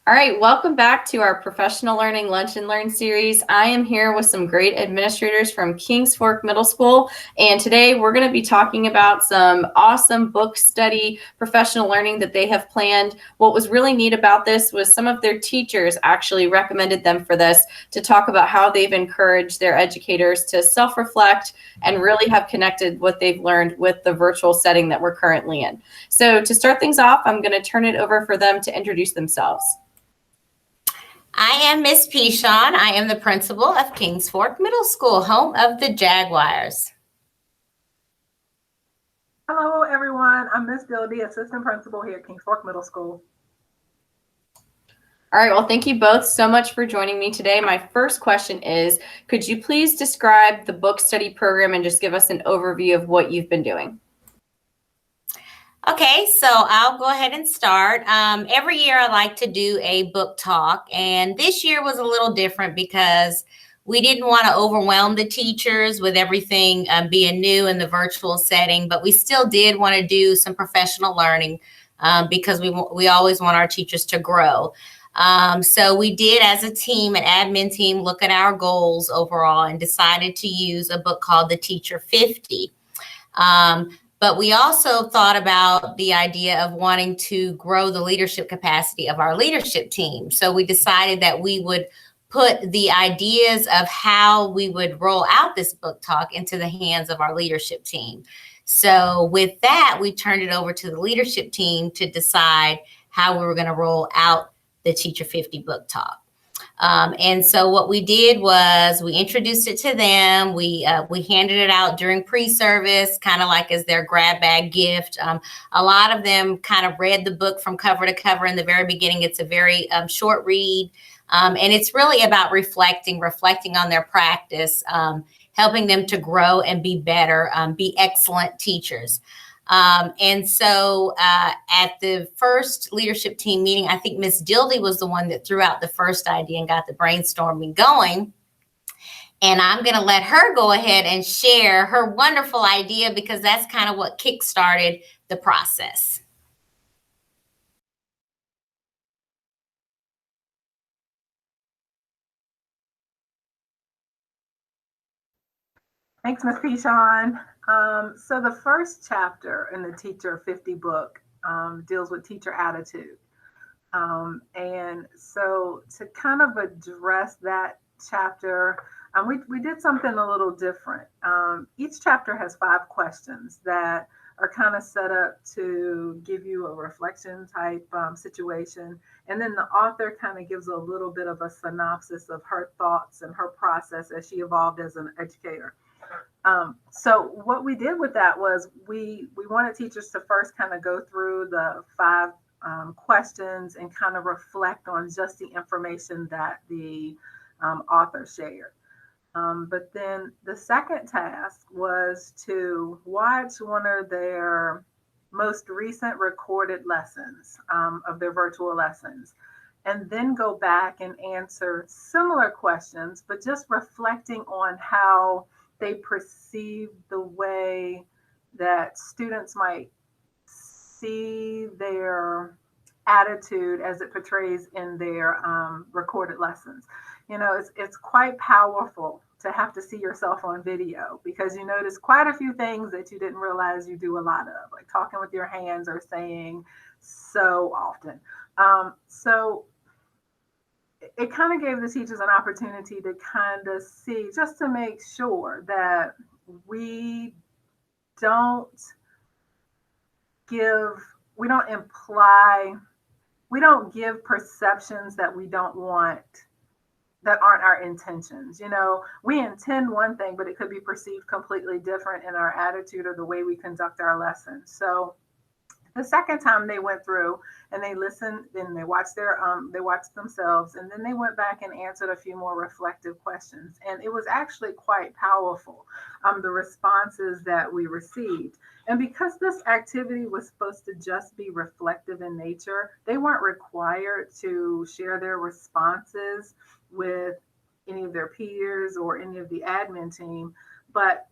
All right, welcome back to our Professional Learning Lunch and Learn series. I am here with some great administrators from Kings Fork Middle School, and today we're going to be talking about some awesome book study professional learning that they have planned. What was really neat about this was some of their teachers actually recommended them for this to talk about how they've encouraged their educators to self-reflect and really have connected what they've learned with the virtual setting that we're currently in. So to start things off, I'm going to turn it over for them to introduce themselves. I am Miss Pishon. I am the principal of Kings Fork Middle School, home of the Jaguars. Hello, everyone. I'm Miss Dildy, assistant principal here at Kings Fork Middle School. All right, well, thank you both so much for joining me today. My first question is, could you please describe the book study program and just give us an overview of what you've been doing? Okay, so I'll go ahead and start. Every year I like to do a book talk, and this year was a little different because we didn't want to overwhelm the teachers with everything being new in the virtual setting, but we still did want to do some professional learning because we always want our teachers to grow. So we did, as a team, an admin team, look at our goals overall and decided to use a book called The Teacher 50. But we also thought about the idea of wanting to grow the leadership capacity of our leadership team. So we decided that we would put the ideas of how we would roll out this book talk into the hands of our leadership team. So with that, we turned it over to the leadership team to decide how we were going to roll out the Teacher 50 book talk. And so what we did was we introduced it to them. We handed it out during pre-service, kind of like as their grab bag gift. A lot of them kind of read the book from cover to cover in the very beginning. It's a very short read. And it's really about reflecting on their practice, helping them to grow and be better, be excellent teachers. And so at the first leadership team meeting, I think Miss Dildy was the one that threw out the first idea and got the brainstorming going. And I'm going to let her go ahead and share her wonderful idea because that's kind of what kickstarted the process. Thanks, Ms. Pishon. So the first chapter in the Teacher 50 book deals with teacher attitude. And so to kind of address that chapter, we did something a little different. Each chapter has 5 questions that are kind of set up to give you a reflection type situation. And then the author kind of gives a little bit of a synopsis of her thoughts and her process as she evolved as an educator. So what we did with that was we wanted teachers to first kind of go through the 5 questions and kind of reflect on just the information that the author shared. But then the second task was to watch one of their most recent recorded lessons of their virtual lessons, and then go back and answer similar questions, but just reflecting on how they perceive the way that students might see their attitude as it portrays in their recorded lessons. You know, it's quite powerful to have to see yourself on video because you notice quite a few things that you didn't realize you do a lot of, like talking with your hands or saying so often. So it kind of gave the teachers an opportunity to kind of see, just to make sure that we don't give perceptions that we don't want, that aren't our intentions. You know, we intend one thing, but it could be perceived completely different in our attitude or the way we conduct our lessons. So the second time they went through and they listened and they watched themselves, and then they went back and answered a few more reflective questions. And it was actually quite powerful, the responses that we received. And because this activity was supposed to just be reflective in nature, they weren't required to share their responses with any of their peers or any of the admin team, but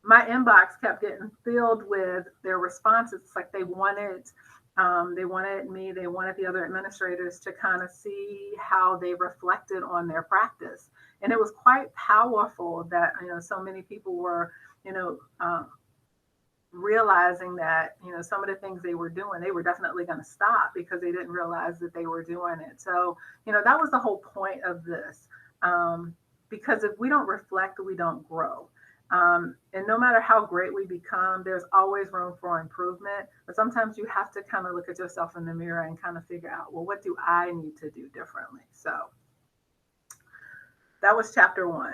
my inbox kept getting filled with their responses. It's like they wanted They wanted the other administrators to kind of see how they reflected on their practice. And it was quite powerful that, so many people were, realizing that, some of the things they were doing, they were definitely going to stop because they didn't realize that they were doing it. So, that was the whole point of this. Because if we don't reflect, we don't grow. And no matter how great we become, there's always room for improvement. But sometimes you have to kind of look at yourself in the mirror and kind of figure out, well, what do I need to do differently? So that was chapter 1.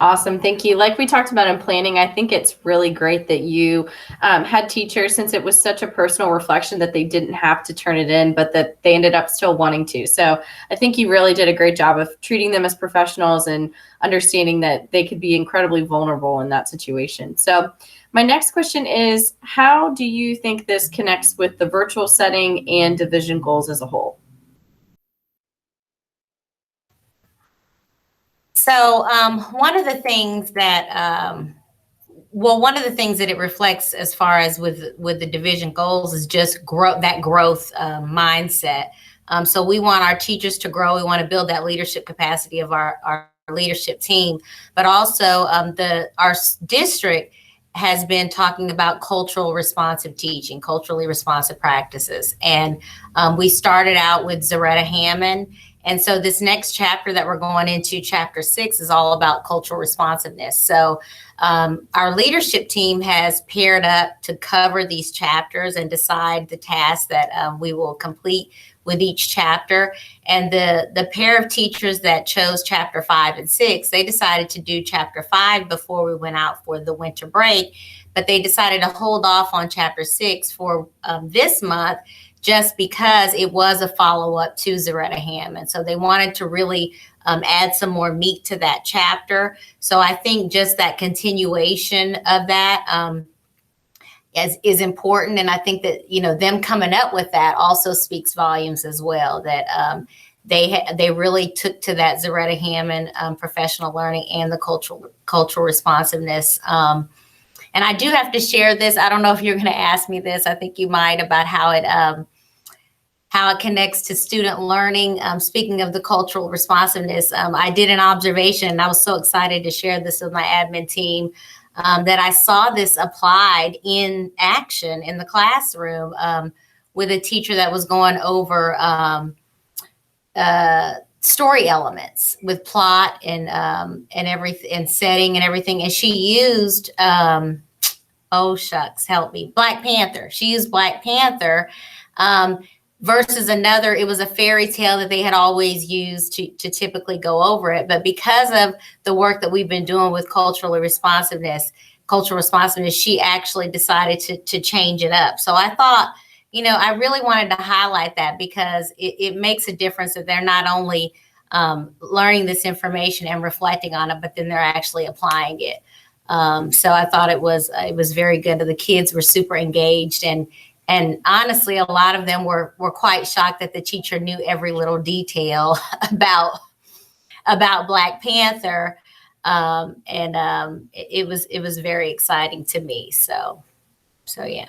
Awesome. Thank you. Like we talked about in planning, I think it's really great that you had teachers, since it was such a personal reflection, that they didn't have to turn it in, but that they ended up still wanting to. So I think you really did a great job of treating them as professionals and understanding that they could be incredibly vulnerable in that situation. So my next question is, how do you think this connects with the virtual setting and division goals as a whole? So one of the things that it reflects as far as with the division goals is just growth mindset. So we want our teachers to grow. We want to build that leadership capacity of our leadership team, but also our district has been talking about cultural responsive teaching, culturally responsive practices. And we started out with Zaretta Hammond. And so this next chapter that we're going into, chapter 6, is all about cultural responsiveness. So our leadership team has paired up to cover these chapters and decide the tasks that we will complete with each chapter. And the pair of teachers that chose chapter 5 and 6, they decided to do chapter 5 before we went out for the winter break, but they decided to hold off on chapter 6 for this month, just because it was a follow-up to Zaretta Hammond. So they wanted to really add some more meat to that chapter. So I think just that continuation of that is important. And I think that, them coming up with that also speaks volumes as well, that they really took to that Zaretta Hammond professional learning and the cultural responsiveness. And I do have to share this. I don't know if you're going to ask me this. I think you might, about how it connects to student learning. Speaking of the cultural responsiveness, I did an observation, and I was so excited to share this with my admin team, that I saw this applied in action in the classroom with a teacher that was going over story elements with plot and everything, and setting and everything. And she used, oh shucks, help me, Black Panther. She used Black Panther. Versus another, it was a fairy tale that they had always used to typically go over it. But because of the work that we've been doing with cultural responsiveness, she actually decided to change it up. So I thought, I really wanted to highlight that, because it makes a difference that they're not only learning this information and reflecting on it, but then they're actually applying it. So I thought it was very good. The kids were super engaged, and honestly, a lot of them were quite shocked that the teacher knew every little detail about Black Panther. It was very exciting to me. So yeah.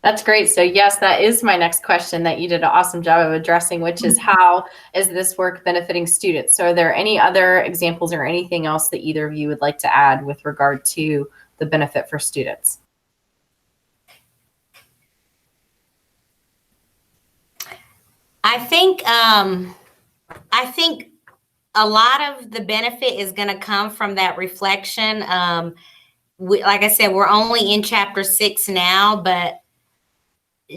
That's great. So yes, that is my next question that you did an awesome job of addressing, which is, how is this work benefiting students? So are there any other examples or anything else that either of you would like to add with regard to the benefit for students? I think a lot of the benefit is going to come from that reflection. Like I said, we're only in chapter 6 now, but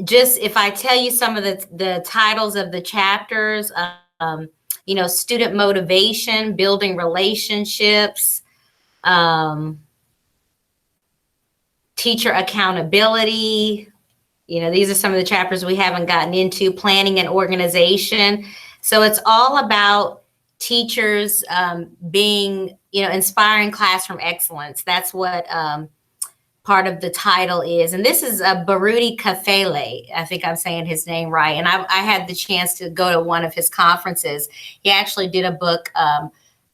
just if I tell you some of the titles of the chapters, student motivation, building relationships, teacher accountability. These are some of the chapters we haven't gotten into, planning and organization. So it's all about teachers being, inspiring classroom excellence. That's what part of the title is. And this is Baruti Kafele. I think I'm saying his name right. And I had the chance to go to one of his conferences. He actually did a book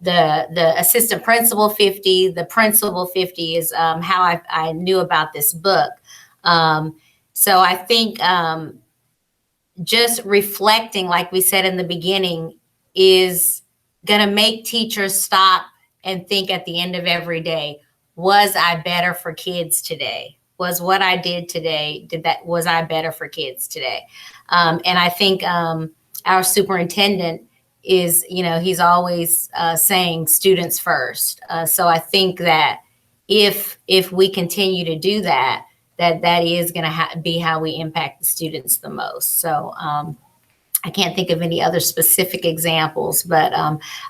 the assistant principal 50, the principal 50 is how I knew about this book. So I think just reflecting, like we said in the beginning, is going to make teachers stop and think at the end of every day, was I better for kids today? Was what I did today, was I better for kids today? And I think our superintendent is, he's always saying students first. So I think that if we continue to do that, that is going to be how we impact the students the most. So I can't think of any other specific examples, but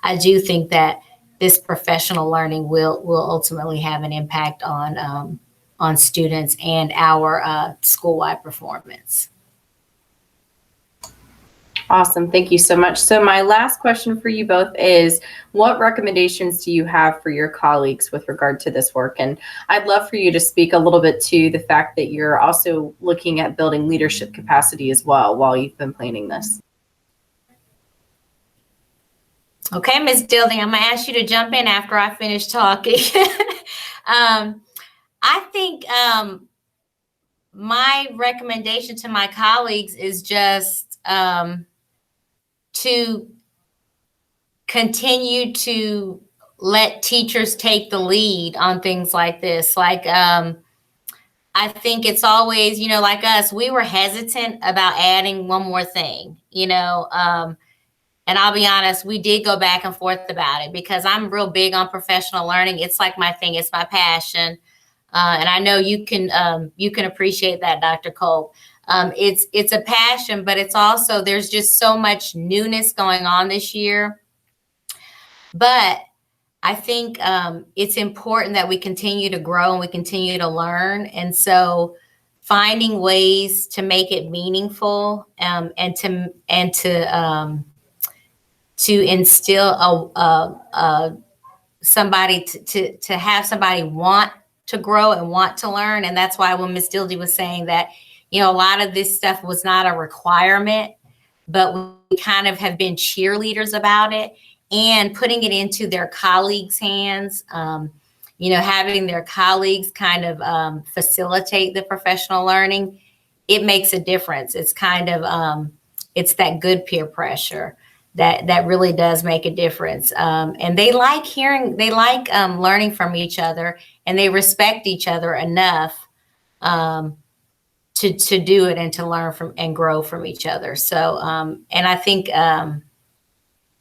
I do think that this professional learning will ultimately have an impact on students and our school-wide performance. Awesome. Thank you so much. So my last question for you both is, what recommendations do you have for your colleagues with regard to this work? And I'd love for you to speak a little bit to the fact that you're also looking at building leadership capacity as well while you've been planning this. Okay, Ms. Dilding, I'm going to ask you to jump in after I finish talking. I think my recommendation to my colleagues is just to continue to let teachers take the lead on things like this. Like, I think it's always, like us, we were hesitant about adding one more thing, and I'll be honest, we did go back and forth about it because I'm real big on professional learning. It's like my thing. It's my passion. And I know you can appreciate that, Dr. Cole. It's a passion, but it's also, there's just so much newness going on this year. But I think it's important that we continue to grow and we continue to learn. And so finding ways to make it meaningful and to instill somebody to have somebody want to grow and want to learn. And that's why when Ms. Dildy was saying that, a lot of this stuff was not a requirement, but we kind of have been cheerleaders about it and putting it into their colleagues' hands, having their colleagues kind of facilitate the professional learning, it makes a difference. It's kind of, it's that good peer pressure that really does make a difference. And they like learning from each other, and they respect each other enough to do it and to learn from and grow from each other. So, and I think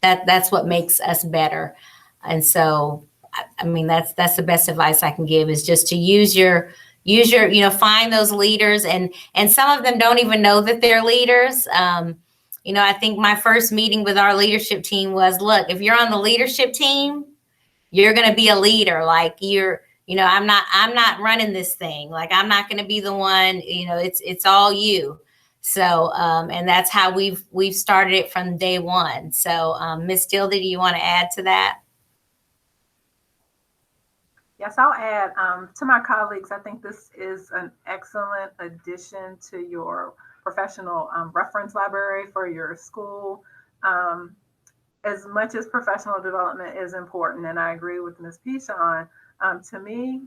that's what makes us better. And so, I mean, that's the best advice I can give, is just to use your, find those leaders, and some of them don't even know that they're leaders. I think my first meeting with our leadership team was, look, if you're on the leadership team, you're going to be a leader. Like I'm not running this thing. Like, I'm not going to be the one, it's all you. So, and that's how we've started it from day one. So, Ms. Dildy, do you want to add to that? Yes, I'll add to my colleagues. I think this is an excellent addition to your professional reference library for your school. As much as professional development is important, and I agree with Ms. Pichon, to me,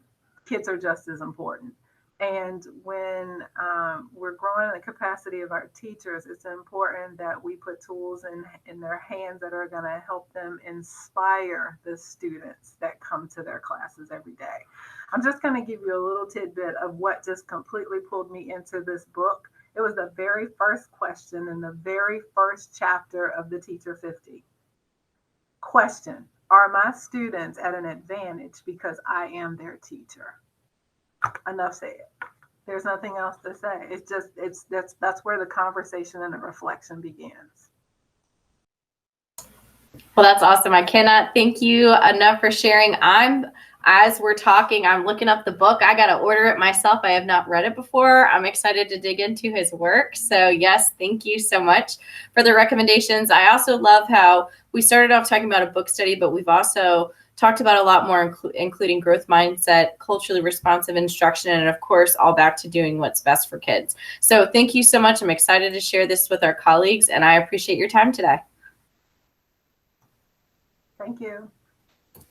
kids are just as important. And when we're growing the capacity of our teachers, it's important that we put tools in their hands that are going to help them inspire the students that come to their classes every day. I'm just going to give you a little tidbit of what just completely pulled me into this book. It was the very first question in the very first chapter of the Teacher 50. Question: are my students at an advantage because I am their teacher? Enough said. There's nothing else to say. That's where the conversation and the reflection begins. Well, that's awesome. I cannot thank you enough for sharing. As we're talking, I'm looking up the book. I got to order it myself. I have not read it before. I'm excited to dig into his work. So yes, thank you so much for the recommendations. I also love how we started off talking about a book study, but we've also talked about a lot more, including growth mindset, culturally responsive instruction, and of course, all back to doing what's best for kids. So thank you so much. I'm excited to share this with our colleagues, and I appreciate your time today. Thank you.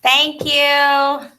Thank you.